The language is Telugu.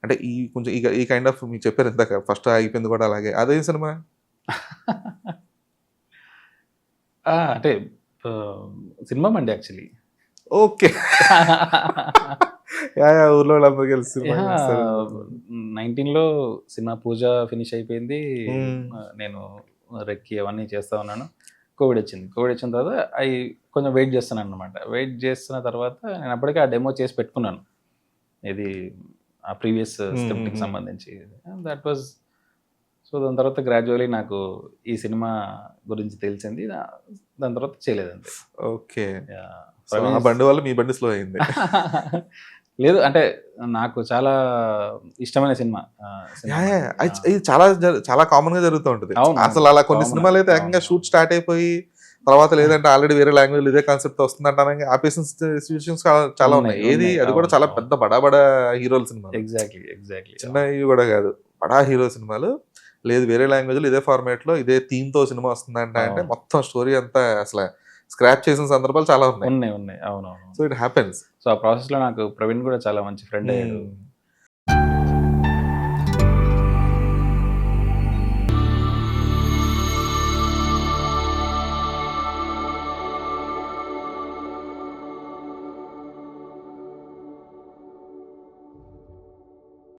అంటే ఈ కొంచెం ఈ కైండ్ ఆఫ్ మీకు చెప్పారు ఇందాక ఫస్ట్ ఆగిపోయింది కూడా అలాగే. అదేం సినిమా? అంటే సినిమా మండి యాక్చువల్లీ. ఓకే. యాహ్! ఊర్లో వాళ్ళందరూ కలిసి సినిమా యాహ్! చూస్తారు. 19లో సినిమా పూజ ఫినిష్ అయిపోయింది. హ్మ్. నేను రెక్కి అవన్నీ చేస్తా ఉన్నాను. కోవిడొచ్చింది. కోవిడొచ్చిన తర్వాత కొంచెం వెయిట్ చేస్తున్నాననమాట. వెయిట్ చేస్తున్న తర్వాత నేను అప్పటికే ఆ డెమో చేసి పెట్టుకున్నాను. ఇది ఆ ప్రీవియస్ హ్మ్. హ్మ్. స్క్రిప్ట్‌కి హ్మ్. సంబంధించి. దట్ వాస్ సో, దాని తర్వాత గ్రాడ్యువల్లీ నాకు ఈ సినిమా గురించి తెలిసింది. దాని తర్వాత చేయలేదంతే. ఓకే. యాహ్! సో, ఆ ప్రవీణ్ బండి వల్ల మీ బండి స్లో అయింది. లేదు. అంటే నాకు చాలా ఇష్టమైన సినిమా. యాహ్! Cinema yeah! అండి. ఆ! ఇది చాలా కామన్‌గా జరుగుతూ ఉంటది. అవునవును. అసలు అలా కొన్ని కామన్ అది. సినిమాలైతే ఏకంగా అవునవును. షూట్ స్టార్ట్ అయిపోయి, తర్వాత లేదంటే ఆల్రెడీ వేరే లాంగ్వేజ్‌లో ఇదే కాన్సెప్ట్ వస్తుందంట అనంగా ఆపేసిన సిట్యుయేషన్స్ చాలా ఉన్నాయి. ఏది అది కూడా ఉన్నాయి. చాలా అవును. పెద్ద బడా బడా హీరోల సినిమాలు. ఎగ్జాక్ట్‌లీ. అవును. చిన్నవి కూడా కాదు. బడా హీరో సినిమాలు. లేదు వేరే లాంగ్వేజ్‌లో ఇదే ఫార్మాట్‌లో ఇదే థీమ్‌తో సినిమా వస్తుందంట అంటే అవును. మొత్తం స్టోరీ అంతా అసల స్క్రాప్ చేసిన సందర్భాలు చాలా ఉన్నాయి. ఉన్నాయి. అవునవును. So, it happens. సో, ఆ ప్రాసెస్‌లో నాకు ప్రవీణ్ గూడా చాలా మంచి ఫ్రెండ్ అయ్యాడు. హ్మ్.